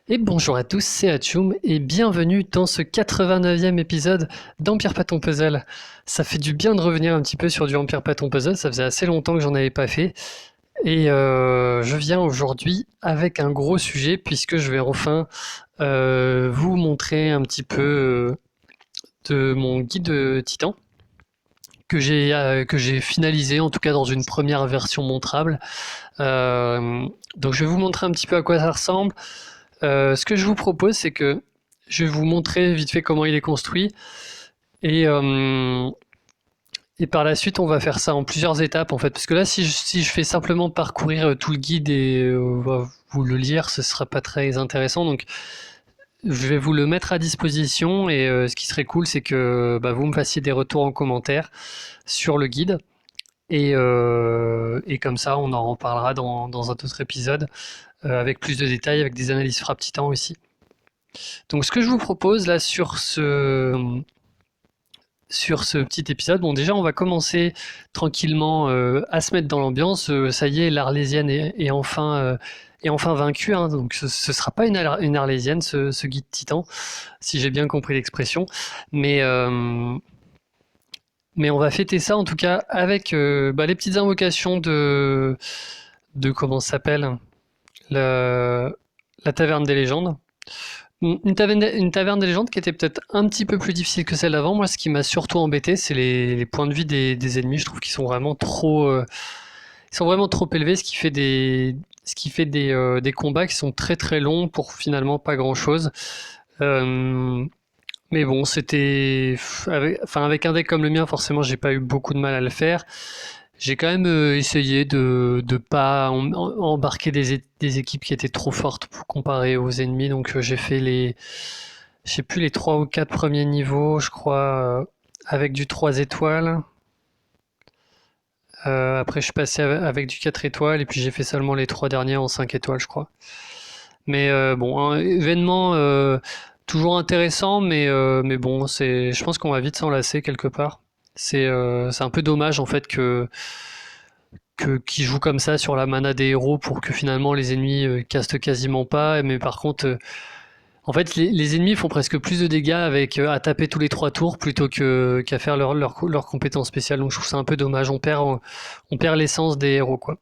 Et bonjour à tous, c'est Hachoum et bienvenue dans ce 89e épisode d'Empire Patton Puzzle. Ça fait du bien de revenir un petit peu sur du Empire Patton Puzzle, ça faisait assez longtemps que j'en avais pas fait. Et je viens aujourd'hui avec un gros sujet puisque je vais enfin vous montrer un petit peu de mon guide Titan que j'ai finalisé en tout cas dans une première version montrable. Donc je vais vous montrer un petit peu à quoi ça ressemble. Ce que je vous propose, c'est que je vais vous montrer vite fait comment il est construit. Et, euh, et par la suite, on va faire ça en plusieurs étapes, en fait. Parce que là, si je fais simplement parcourir tout le guide et vous le lire, ce sera pas très intéressant. Donc, je vais vous le mettre à disposition. Et ce qui serait cool, c'est que vous me fassiez des retours en commentaire sur le guide. Et comme ça, on en reparlera dans un autre épisode avec plus de détails, avec des analyses frappe titan aussi. Donc ce que je vous propose là sur ce petit épisode, bon déjà on va commencer tranquillement à se mettre dans l'ambiance. Ça y est, l'Arlésienne est enfin vaincue, hein, donc ce sera pas une Arlésienne ce guide titan, si j'ai bien compris l'expression. Mais, euh, mais on va fêter ça en tout cas avec les petites invocations de comment ça s'appelle la, la taverne des légendes. Une taverne des légendes qui était peut-être un petit peu plus difficile que celle d'avant. Moi, ce qui m'a surtout embêté, c'est les points de vie des ennemis. Je trouve qu'ils sont vraiment trop élevés, ce qui fait des combats qui sont très très longs pour finalement pas grand-chose. Euh, mais bon, avec un deck comme le mien, forcément, j'ai pas eu beaucoup de mal à le faire. J'ai quand même essayé de pas embarquer des équipes qui étaient trop fortes pour comparer aux ennemis. Donc j'ai fait je sais plus, les 3 ou 4 premiers niveaux, je crois, avec du 3 étoiles. Après je suis passé avec du 4 étoiles et puis j'ai fait seulement les 3 derniers en 5 étoiles, je crois. Mais bon, un événement toujours intéressant, mais bon, je pense qu'on va vite s'en lasser quelque part. C'est un peu dommage en fait qui joue comme ça sur la mana des héros pour que finalement les ennemis castent quasiment pas. Mais par contre, en fait, les ennemis font presque plus de dégâts avec à taper tous les 3 tours plutôt qu'à faire leur compétence spéciale. Donc je trouve ça un peu dommage. On perd l'essence des héros, quoi.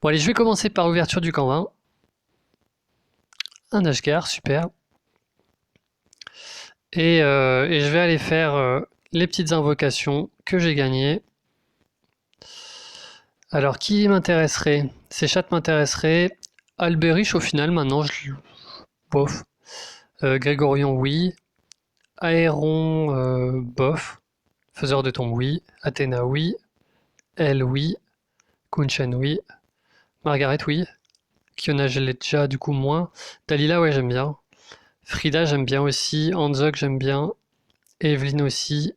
Bon, allez, je vais commencer par l'ouverture du camp 20. Un Ashgar, super. Et je vais aller faire les petites invocations que j'ai gagnées. Alors, qui m'intéresserait? Ces chats m'intéresseraient. Alberish, au final, maintenant, bof. Grégorion, oui. Aéron, bof. Faiseur de tombe, oui. Athéna, oui. Elle, oui. Kunshen, oui. Margaret, oui. Kiona, je l'ai déjà, du coup, moins. Dalila, ouais, j'aime bien. Frida, j'aime bien aussi. Hanzok, j'aime bien. Evelyn aussi.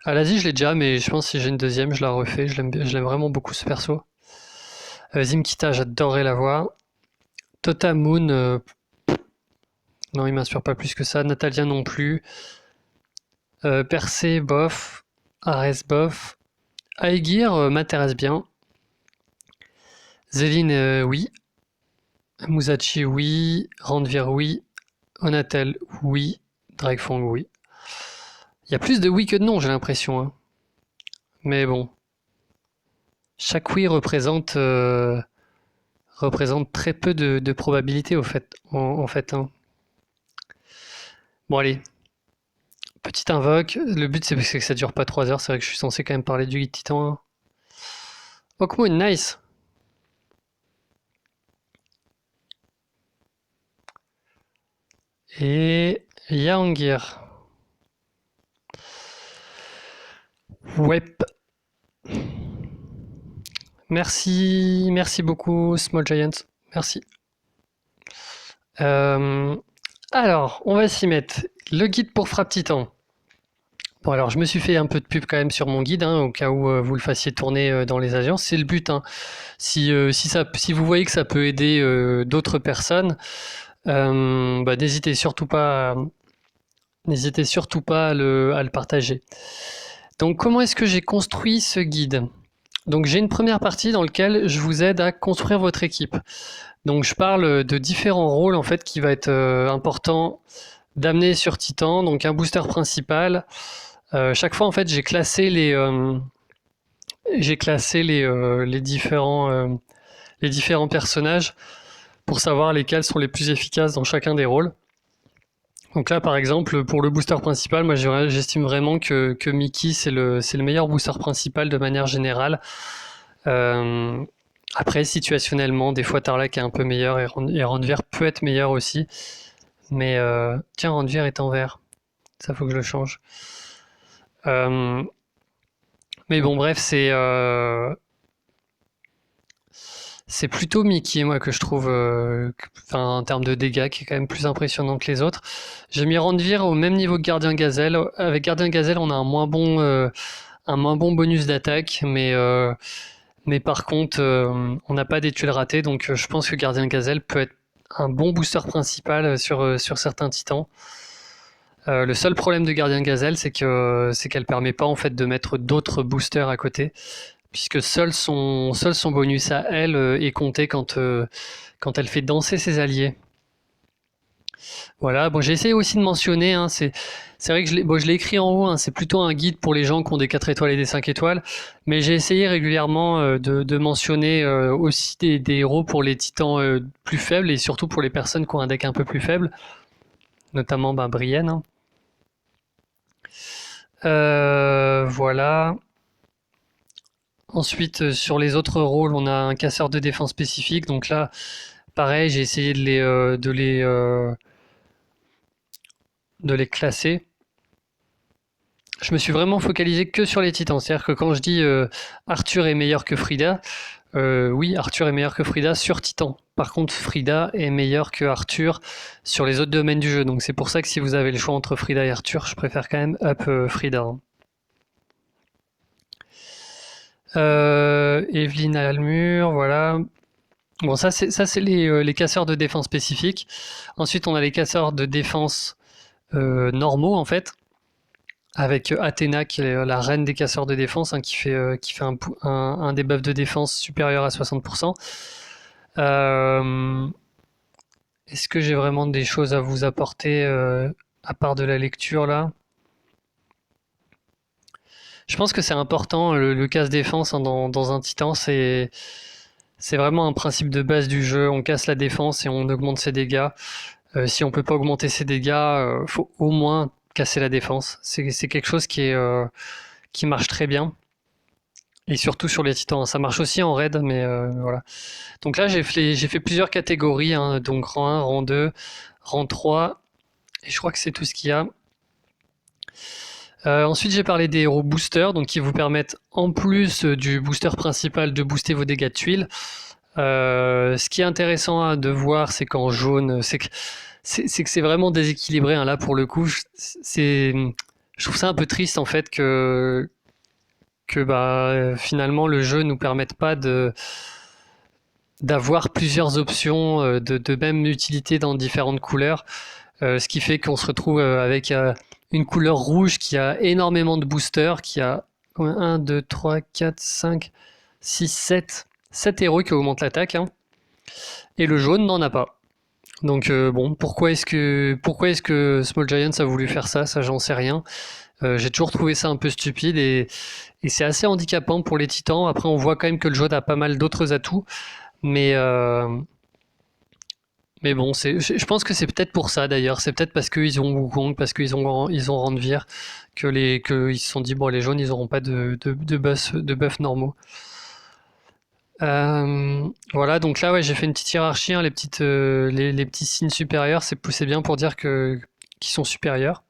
Alazi, je l'ai déjà, mais je pense que si j'ai une deuxième, je la refais. Je l'aime vraiment beaucoup, ce perso. Zimkita, j'adorerais la voir. Tota Moon, non, il m'inspire pas plus que ça. Natalia non plus. Percé, bof. Ares, bof. Aegir m'intéresse bien. Zéline, oui. Musashi, oui. Randvir, oui. Onatel, oui. Dragfang, oui. Il y a plus de oui que de non, j'ai l'impression, hein. Mais bon. Chaque oui représente très peu de probabilité, en fait, hein. Bon, allez. Petite invoque. Le but, c'est que ça dure pas 3 heures. C'est vrai que je suis censé quand même parler du guide titan, hein. Hawkmoon, nice. Et Yaangir. Wep. Merci, merci beaucoup, Small Giant. Merci. Euh, alors, on va s'y mettre. Le guide pour Frappe Titan. Bon, alors je me suis fait un peu de pub quand même sur mon guide, hein, au cas où vous le fassiez tourner dans les agences. C'est le but, hein. Si vous voyez que ça peut aider d'autres personnes, n'hésitez surtout pas à le partager. Donc, comment est-ce que j'ai construit ce guide? Donc j'ai une première partie dans laquelle je vous aide à construire votre équipe. Donc je parle de différents rôles en fait qui va être important d'amener sur Titan. Donc un booster principal. Chaque fois en fait j'ai classé les différents personnages pour savoir lesquels sont les plus efficaces dans chacun des rôles. Donc là, par exemple, pour le booster principal, moi j'estime vraiment que Mickey c'est le meilleur booster principal de manière générale. Euh, Après, situationnellement, des fois Tarlac est un peu meilleur et Randver peut être meilleur aussi. Mais tiens, Randver est en vert. Ça faut que je le change. Euh, mais bon, bref, c'est plutôt Mickey, moi, que je trouve, en termes de dégâts, qui est quand même plus impressionnant que les autres. J'ai mis Randvir au même niveau que Gardien Gazelle. Avec Gardien Gazelle, on a un moins bon bonus d'attaque, mais par contre, on n'a pas d'études ratées, donc je pense que Gardien Gazelle peut être un bon booster principal sur certains titans. Le seul problème de Gardien Gazelle, c'est qu'elle permet pas en fait de mettre d'autres boosters à côté, puisque seul son bonus à elle est compté quand elle fait danser ses alliés. Voilà, bon, j'ai essayé aussi de mentionner, hein, c'est vrai que je l'ai écrit en haut, hein, c'est plutôt un guide pour les gens qui ont des 4 étoiles et des 5 étoiles, mais j'ai essayé régulièrement de mentionner aussi des héros pour les titans plus faibles et surtout pour les personnes qui ont un deck un peu plus faible, notamment Brienne, hein. Voilà. Ensuite, sur les autres rôles, on a un casseur de défense spécifique. Donc là, pareil, j'ai essayé de les classer. Je me suis vraiment focalisé que sur les titans. C'est-à-dire que quand je dis Arthur est meilleur que Frida, oui, Arthur est meilleur que Frida sur Titan. Par contre, Frida est meilleur que Arthur sur les autres domaines du jeu. Donc c'est pour ça que si vous avez le choix entre Frida et Arthur, je préfère quand même up Frida, hein. Evelyne Almur, voilà. Bon, ça c'est les casseurs de défense spécifiques. Ensuite, on a les casseurs de défense normaux en fait, avec Athéna qui est la reine des casseurs de défense, hein, qui fait un debuff de défense supérieur à 60%. Euh, Est-ce que j'ai vraiment des choses à vous apporter à part de la lecture là? Je pense que c'est important le casse défense, hein, dans un titan, c'est vraiment un principe de base du jeu. On casse la défense et on augmente ses dégâts. Si on peut pas augmenter ses dégâts, faut au moins casser la défense. C'est quelque chose qui marche très bien. Et surtout sur les titans. Ça marche aussi en raid, mais voilà. Donc là, j'ai fait plusieurs catégories, hein, donc rang 1, rang 2, rang 3. Et je crois que c'est tout ce qu'il y a. Ensuite, j'ai parlé des héros boosters, donc qui vous permettent, en plus du booster principal, de booster vos dégâts de tuiles. Ce qui est intéressant de voir, c'est qu'en jaune, c'est que c'est vraiment déséquilibré, hein. Là, pour le coup, je trouve ça un peu triste en fait que finalement le jeu nous permette pas d'avoir plusieurs options de même utilité dans différentes couleurs. Ce qui fait qu'on se retrouve avec une couleur rouge qui a énormément de boosters, qui a 1, 2, 3, 4, 5, 6, 7 héros qui augmentent l'attaque, hein. Et le jaune n'en a pas. Donc bon, pourquoi est-ce que Small Giants a voulu faire ça? Ça, j'en sais rien. J'ai toujours trouvé ça un peu stupide et c'est assez handicapant pour les titans. Après, on voit quand même que le jaune a pas mal d'autres atouts, mais mais bon, je pense que c'est peut-être pour ça d'ailleurs. C'est peut-être parce qu'ils ont Wukong, parce ils ont Randvir, qu'ils se sont dit bon, les jaunes, ils auront pas de buff normaux. Voilà, donc là, ouais, j'ai fait une petite hiérarchie, hein, les petits signes supérieurs, c'est bien pour dire qu'ils sont supérieurs.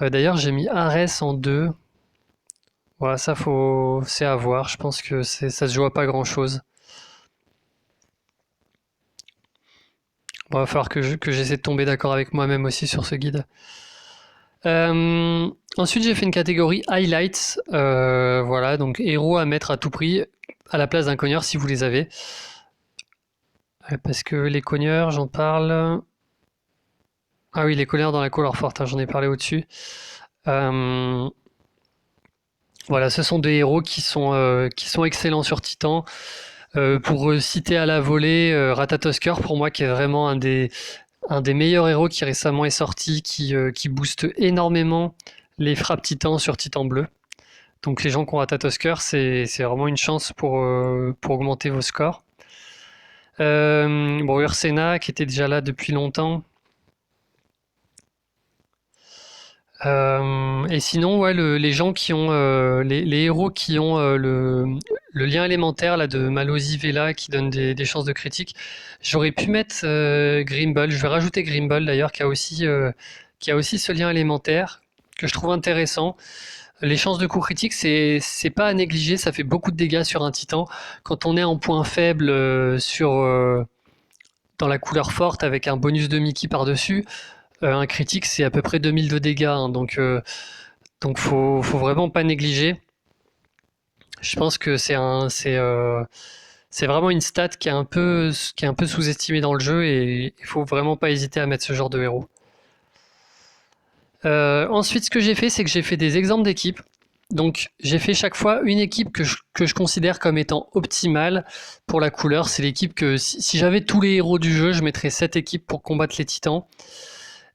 D'ailleurs, j'ai mis Ares en 2. Voilà, c'est à voir. Je pense que ça se joue à pas grand-chose. Bon, va falloir que j'essaie de tomber d'accord avec moi-même aussi sur ce guide. Ensuite, j'ai fait une catégorie highlights. Voilà, donc héros à mettre à tout prix à la place d'un cogneur si vous les avez. Parce que les cogneurs, j'en parle. Ah oui, les cogneurs dans la couleur forte, hein, j'en ai parlé au-dessus. Euh, Voilà, ce sont des héros qui sont excellents sur Titan. Pour citer à la volée, Ratatosker, pour moi, qui est vraiment un des meilleurs héros qui récemment est sorti, qui booste énormément les frappes Titan sur Titan bleu. Donc les gens qui ont Ratatosker, c'est vraiment une chance pour augmenter vos scores. Bon, Ursena, qui était déjà là depuis longtemps. Et sinon, ouais, les gens qui ont les héros qui ont le lien élémentaire là de Malozzi Vela qui donne des chances de critique. J'aurais pu mettre Grimble. Je vais rajouter Grimble d'ailleurs qui a aussi ce lien élémentaire que je trouve intéressant. Les chances de coup critique, c'est pas à négliger. Ça fait beaucoup de dégâts sur un titan. Quand on est en point faible dans la couleur forte avec un bonus de Mickey par-dessus, un critique c'est à peu près 2000 de dégâts, hein, donc faut vraiment pas négliger. Je pense que c'est vraiment une stat qui est un peu sous-estimée dans le jeu et il faut vraiment pas hésiter à mettre ce genre de héros. Ensuite, ce que j'ai fait, c'est que j'ai fait des exemples d'équipes. Donc, j'ai fait chaque fois une équipe que je considère comme étant optimale pour la couleur. C'est l'équipe que, si j'avais tous les héros du jeu, je mettrais cette équipe pour combattre les titans.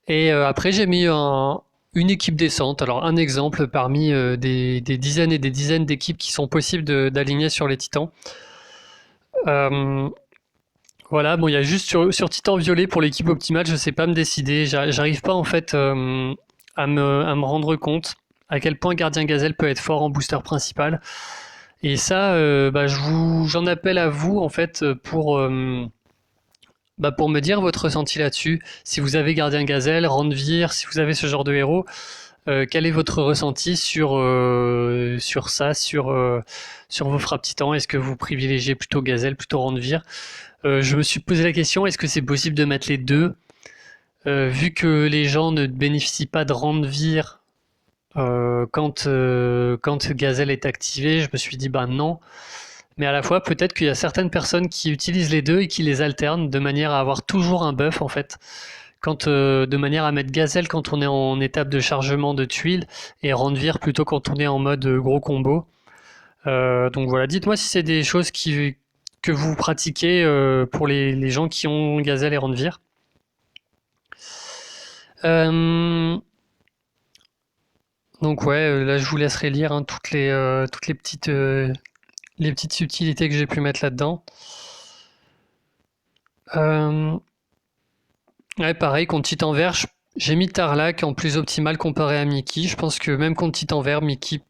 Et après, j'ai mis une équipe décente. Alors, un exemple parmi des dizaines et des dizaines d'équipes qui sont possibles d'aligner sur les titans. Euh, voilà, bon, il y a juste sur Titan Violet pour l'équipe optimale, je sais pas me décider. J'arrive pas en fait à me rendre compte à quel point Gardien Gazelle peut être fort en booster principal. Et ça, bah, j'en appelle à vous en fait pour me dire votre ressenti là-dessus. Si vous avez Gardien Gazelle, Randvir, si vous avez ce genre de héros, quel est votre ressenti sur ça, sur vos frappes titans? Est-ce que vous privilégiez plutôt Gazelle, plutôt Randvir? Je me suis posé la question, est-ce que c'est possible de mettre les deux? Vu que les gens ne bénéficient pas de Randvir quand Gazelle est activé, je me suis dit bah non. Mais à la fois, peut-être qu'il y a certaines personnes qui utilisent les deux et qui les alternent de manière à avoir toujours un buff en fait. De manière à mettre Gazelle quand on est en étape de chargement de tuiles et Randvir plutôt quand on est en mode gros combo. Donc voilà, dites-moi si c'est des choses que vous pratiquez pour les gens qui ont Gazelle et Randvir. Euh, donc ouais, là je vous laisserai lire hein, toutes les petites subtilités que j'ai pu mettre là-dedans. Euh, ouais, pareil, contre Titan Vert, j'ai mis Tarlac en plus optimal comparé à Mickey. Je pense que même contre Titan Vert, Mickey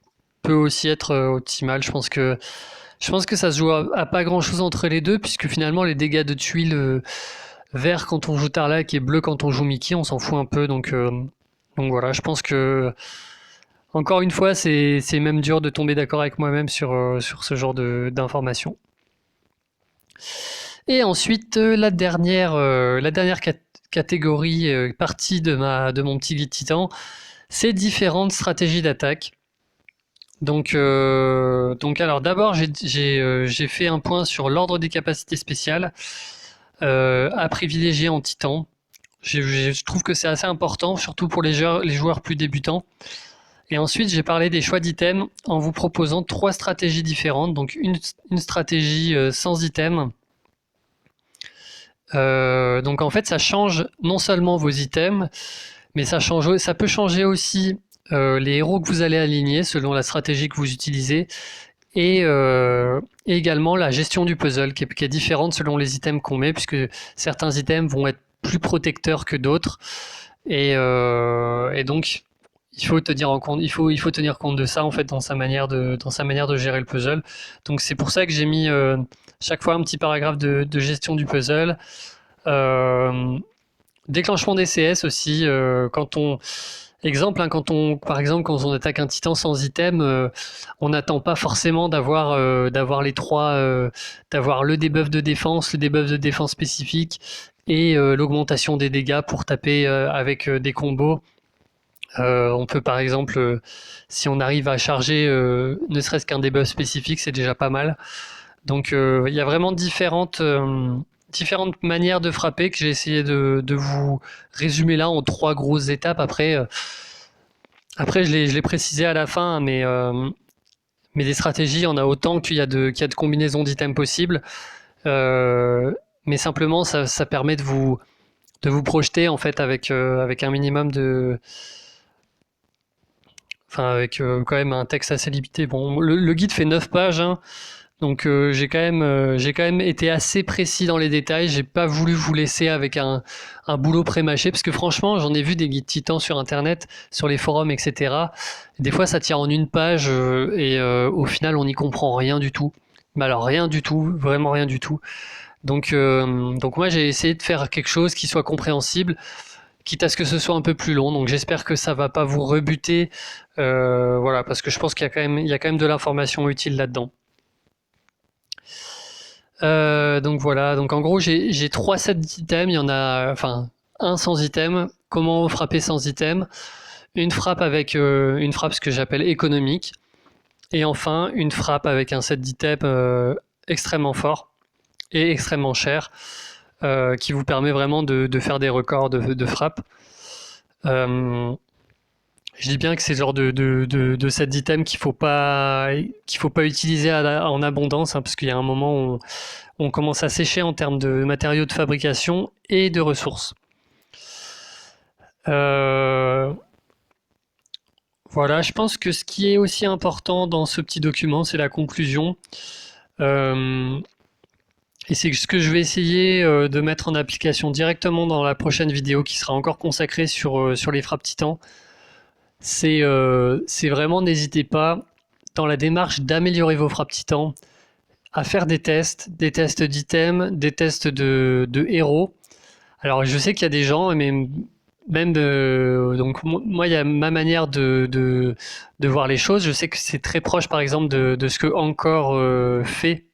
peut aussi être optimal. Je pense que ça se joue à pas grand chose entre les deux, puisque finalement les dégâts de tuiles vert quand on joue Tarlac et bleu quand on joue Mickey, on s'en fout un peu. Donc voilà, je pense que encore une fois, c'est même dur de tomber d'accord avec moi-même sur ce genre d'informations. Et ensuite, la dernière catégorie, partie de mon petit guide titan, c'est différentes stratégies d'attaque. Donc alors d'abord, j'ai fait un point sur l'ordre des capacités spéciales à privilégier en titan. Je trouve que c'est assez important, surtout pour les joueurs plus débutants. Et ensuite, j'ai parlé des choix d'items en vous proposant trois stratégies différentes. Donc une stratégie sans item. Donc en fait, ça change non seulement vos items, mais ça peut changer aussi les héros que vous allez aligner selon la stratégie que vous utilisez et également la gestion du puzzle qui est différente selon les items qu'on met, puisque certains items vont être plus protecteurs que d'autres. Et donc, il faut tenir compte de ça en fait dans sa manière de gérer le puzzle. Donc c'est pour ça que j'ai mis chaque fois un petit paragraphe de gestion du puzzle. Euh, Déclenchement des CS aussi. Exemple, hein, par exemple, quand on attaque un titan sans item, on n'attend pas forcément d'avoir les trois, d'avoir le debuff de défense, le debuff de défense spécifique et l'augmentation des dégâts pour taper avec des combos. On peut par exemple, si on arrive à charger ne serait-ce qu'un debuff spécifique, c'est déjà pas mal. Donc il y a vraiment différentes manières de frapper que j'ai essayé de vous résumer là en trois grosses étapes. Après je l'ai précisé à la fin, hein, mais Mais des stratégies, il y en a autant qu'il y a de combinaisons d'items possibles. Euh, mais simplement, ça permet de vous projeter en fait avec un minimum de, enfin avec quand même un texte assez limité. Bon, le guide fait 9 pages, hein, donc j'ai quand même été assez précis dans les détails. J'ai pas voulu vous laisser avec un boulot pré-mâché parce que franchement, j'en ai vu des guides titans sur internet, sur les forums, etc. Des fois, ça tient en une page et au final, on n'y comprend rien du tout. Mais alors rien du tout, vraiment rien du tout. Donc moi, j'ai essayé de faire quelque chose qui soit compréhensible, quitte à ce que ce soit un peu plus long. Donc j'espère que ça va pas vous rebuter, voilà, parce que je pense il y a quand même de l'information utile là-dedans. Donc voilà, donc en gros j'ai trois sets d'items, il y en a, enfin un sans item, comment frapper sans item, une frappe avec une frappe ce que j'appelle économique, et enfin une frappe avec un set d'items extrêmement fort et extrêmement cher, qui vous permet vraiment de faire des records de frappe. Euh, je dis bien que c'est le genre de set d'items qu'il faut pas utiliser en abondance, hein, parce qu'il y a un moment où on commence à sécher en termes de matériaux de fabrication et de ressources. Euh, voilà, je pense que ce qui est aussi important dans ce petit document, c'est la conclusion. Euh, et c'est ce que je vais essayer de mettre en application directement dans la prochaine vidéo qui sera encore consacrée sur les frappes titans. C'est vraiment, n'hésitez pas, dans la démarche d'améliorer vos frappes titans, à faire des tests d'items, des tests de héros. Alors je sais qu'il y a des gens, mais même donc moi il y a ma manière de voir les choses. Je sais que c'est très proche par exemple de ce que Encore fait.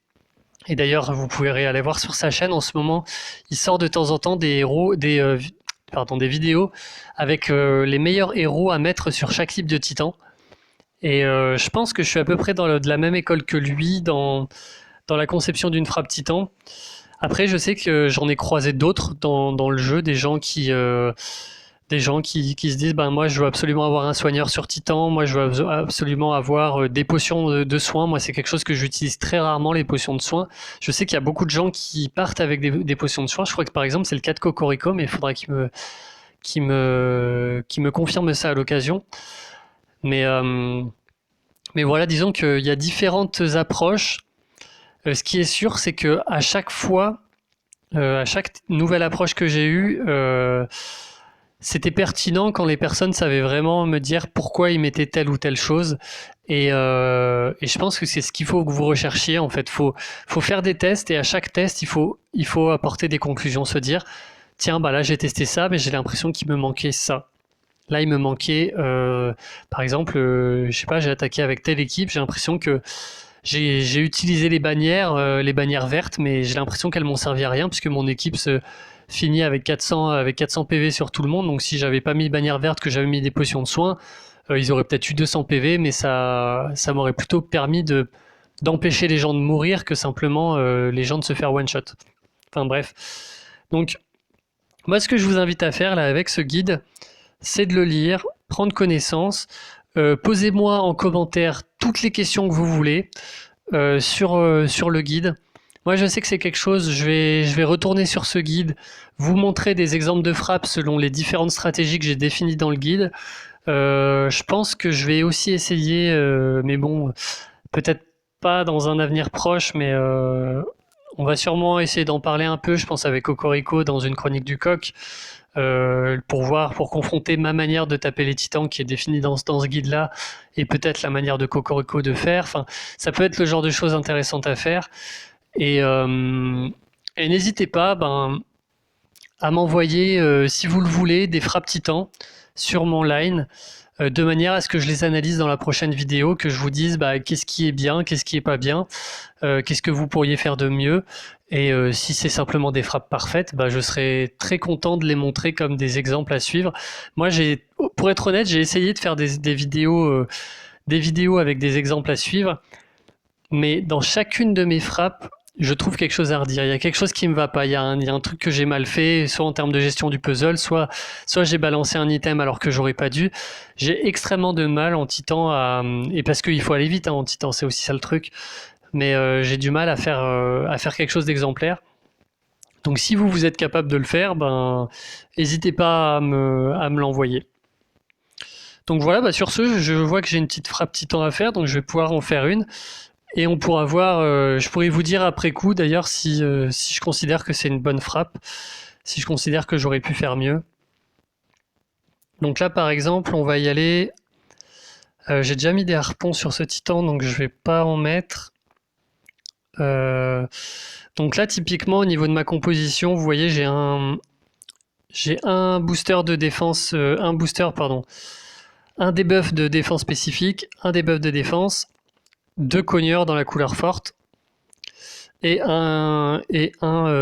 Et d'ailleurs vous pouvez aller voir sur sa chaîne en ce moment. Il sort de temps en temps des héros, pardon, des vidéos avec les meilleurs héros à mettre sur chaque type de titan. Et je pense que je suis à peu près de la même école que lui dans la conception d'une frappe titan. Après, je sais que j'en ai croisé d'autres dans le jeu, des gens qui se disent, ben moi je veux absolument avoir un soigneur sur Titan, moi je veux absolument avoir des potions de soins. Moi c'est quelque chose que j'utilise très rarement, les potions de soins. Je sais qu'il y a beaucoup de gens qui partent avec des potions de soins. Je crois que par exemple c'est le cas de Cocorico, mais il faudra qu'il me confirme ça à l'occasion. Mais, euh, mais voilà, disons qu'il y a différentes approches. Ce qui est sûr, c'est que à chaque fois, à chaque nouvelle approche que j'ai eue, c'était pertinent quand les personnes savaient vraiment me dire pourquoi ils mettaient telle ou telle chose. Et je pense que c'est ce qu'il faut que vous recherchiez. En fait, faut faire des tests et à chaque test, il faut apporter des conclusions, se dire tiens, bah là j'ai testé ça, mais j'ai l'impression qu'il me manquait ça. Là, il me manquait, par exemple, je sais pas, j'ai attaqué avec telle équipe, j'ai l'impression que j'ai utilisé les bannières vertes, mais j'ai l'impression qu'elles m'ont servi à rien puisque mon équipe se finit avec 400 PV sur tout le monde. Donc si j'avais pas mis bannière verte, que j'avais mis des potions de soins, ils auraient peut-être eu 200 PV, mais ça m'aurait plutôt permis d'empêcher les gens de mourir que simplement les gens de se faire one shot. Enfin bref. Donc moi, ce que je vous invite à faire là avec ce guide, c'est de le lire, prendre connaissance. Posez-moi en commentaire toutes les questions que vous voulez sur le guide. Moi, je sais que c'est quelque chose, je vais retourner sur ce guide, vous montrer des exemples de frappes selon les différentes stratégies que j'ai définies dans le guide. Je pense que je vais aussi essayer, mais bon, peut-être pas dans un avenir proche, mais on va sûrement essayer d'en parler un peu, je pense, avec Cocorico dans une chronique du coq, pour confronter ma manière de taper les titans qui est définie dans ce guide-là, et peut-être la manière de Cocorico de faire. Enfin, ça peut être le genre de choses intéressantes à faire. Et, euh, et n'hésitez pas à m'envoyer, si vous le voulez, des frappes titans sur mon line, de manière à ce que je les analyse dans la prochaine vidéo, que je vous dise bah, qu'est-ce qui est bien, qu'est-ce qui est pas bien, qu'est-ce que vous pourriez faire de mieux. Et si c'est simplement des frappes parfaites, bah, je serai très content de les montrer comme des exemples à suivre. Moi, pour être honnête, j'ai essayé de faire des vidéos avec des exemples à suivre, mais dans chacune de mes frappes, je trouve quelque chose à redire. Il y a quelque chose qui me va pas. Il y a un truc que j'ai mal fait, soit en termes de gestion du puzzle, soit j'ai balancé un item alors que j'aurais pas dû. J'ai extrêmement de mal en titan et parce qu'il faut aller vite hein, en titan, c'est aussi ça le truc. Mais j'ai du mal à faire quelque chose d'exemplaire. Donc si vous êtes capable de le faire, ben n'hésitez pas à me l'envoyer. Donc voilà, bah sur ce, je vois que j'ai une petite frappe titan à faire, donc je vais pouvoir en faire une. Et on pourra voir, je pourrais vous dire après coup d'ailleurs si je considère que c'est une bonne frappe, si je considère que j'aurais pu faire mieux. Donc là par exemple, on va y aller. J'ai déjà mis des harpons sur ce titan, donc je vais pas en mettre. Euh, donc là typiquement au niveau de ma composition, vous voyez j'ai un booster de défense, un booster pardon, un debuff de défense spécifique, un debuff de défense, deux cogneurs dans la couleur forte et un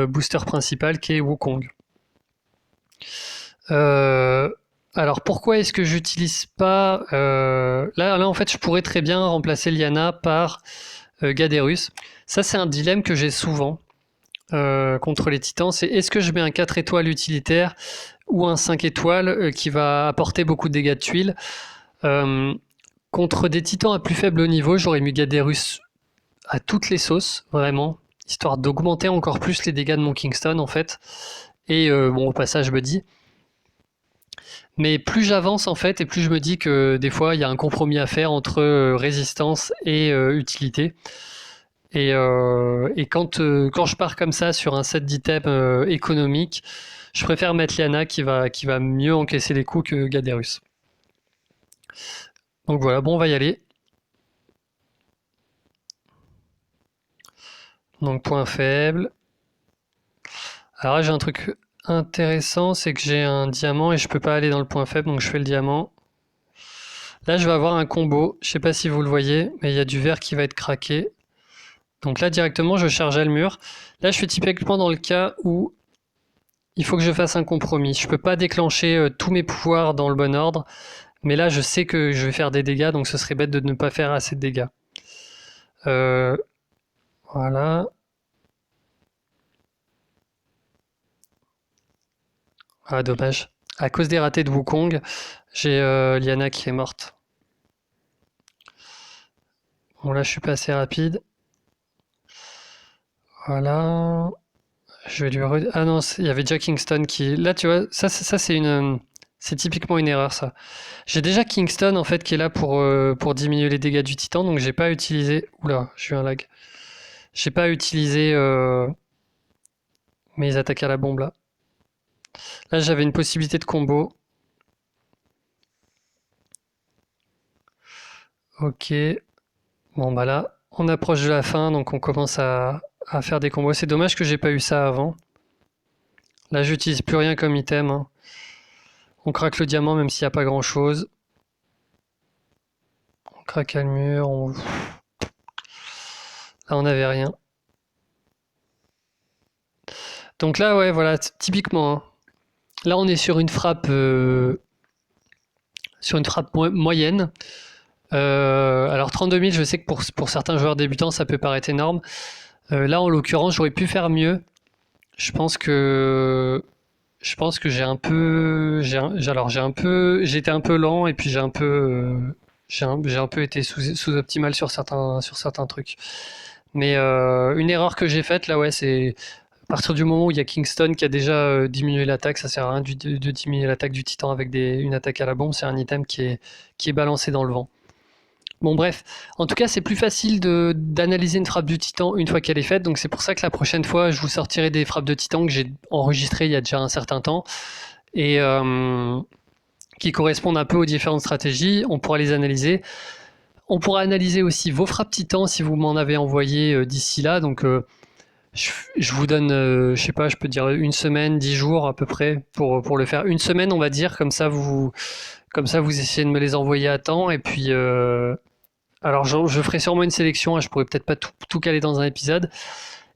booster principal qui est Wukong. Euh, alors pourquoi est-ce que j'utilise pas là en fait je pourrais très bien remplacer Liana par Gaderus. Ça c'est un dilemme que j'ai souvent contre les titans, c'est est-ce que je mets un 4 étoiles utilitaire ou un 5 étoiles qui va apporter beaucoup de dégâts de tuiles. Euh, Contre des titans à plus faible niveau, j'aurais mis Gaderus à toutes les sauces, vraiment, histoire d'augmenter encore plus les dégâts de mon Kingston en fait. Et bon, au passage, je me dis. Mais plus j'avance en fait, et plus je me dis que des fois il y a un compromis à faire entre résistance et utilité. Et quand je pars comme ça sur un set d'items économique, je préfère mettre Liana qui va mieux encaisser les coups que Gaderus. Donc voilà, bon, on va y aller. Donc point faible. Alors là, j'ai un truc intéressant, c'est que j'ai un diamant et je peux pas aller dans le point faible, donc je fais le diamant. Là, je vais avoir un combo. Je sais pas si vous le voyez, mais il y a du vert qui va être craqué. Donc là, directement, je chargeais le mur. Là, je suis typiquement dans le cas où il faut que je fasse un compromis. Je peux pas déclencher tous mes pouvoirs dans le bon ordre, mais là, je sais que je vais faire des dégâts, donc ce serait bête de ne pas faire assez de dégâts. Euh, voilà. Ah, dommage. À cause des ratés de Wukong, j'ai Liana qui est morte. Bon, là, je suis pas assez rapide. Voilà. Je vais lui Ah non, il y avait déjà Kingston qui. Là, tu vois, ça c'est une. C'est typiquement une erreur, ça. J'ai déjà Kingston, en fait, qui est là pour diminuer les dégâts du titan, donc j'ai pas utilisé. Oula, j'ai eu un lag. J'ai pas utilisé mes attaques à la bombe, là. Là, j'avais une possibilité de combo. Ok. Bon, bah là, on approche de la fin, donc on commence à faire des combos. C'est dommage que j'ai pas eu ça avant. Là, j'utilise plus rien comme item, hein. On craque le diamant même s'il n'y a pas grand chose. On craque le mur. Là, on n'avait rien. Donc là, ouais, voilà, typiquement, hein. Là, on est sur une frappe moyenne. Alors 32 000, je sais que pour certains joueurs débutants, ça peut paraître énorme. Là, en l'occurrence, j'aurais pu faire mieux. Je pense que j'ai un peu, j'ai été un peu lent et puis j'ai un peu été sous-optimal sur certains trucs. Mais une erreur que j'ai faite là, ouais, c'est à partir du moment où il y a Kingston qui a déjà diminué l'attaque, ça sert à rien de diminuer l'attaque du Titan avec une attaque à la bombe. C'est un item qui est balancé dans le vent. Bon bref, en tout cas c'est plus facile d'analyser une frappe du titan une fois qu'elle est faite, donc c'est pour ça que la prochaine fois je vous sortirai des frappes de titan que j'ai enregistrées il y a déjà un certain temps et qui correspondent un peu aux différentes stratégies, on pourra les analyser. On pourra analyser aussi vos frappes titan si vous m'en avez envoyé d'ici là, donc je vous donne, je sais pas, je peux dire une semaine, 10 jours à peu près pour le faire. Une semaine on va dire, comme ça vous essayez de me les envoyer à temps et puis alors je ferai sûrement une sélection, hein, je pourrais peut-être pas tout caler dans un épisode.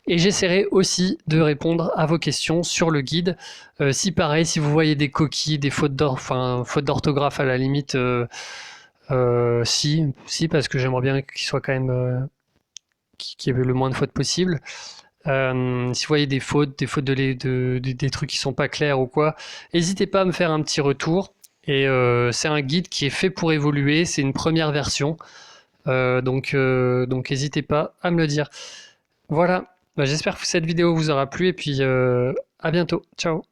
Et j'essaierai aussi de répondre à vos questions sur le guide. Si pareil, si vous voyez des coquilles, des fautes d'orthographe à la limite, si parce que j'aimerais bien qu'il soit quand même qu'il y ait le moins de fautes possible. Si vous voyez des fautes des trucs qui sont pas clairs ou quoi, n'hésitez pas à me faire un petit retour. Et c'est un guide qui est fait pour évoluer, c'est une première version. Donc n'hésitez pas à me le dire. Voilà, bah, j'espère que cette vidéo vous aura plu et puis à bientôt. Ciao.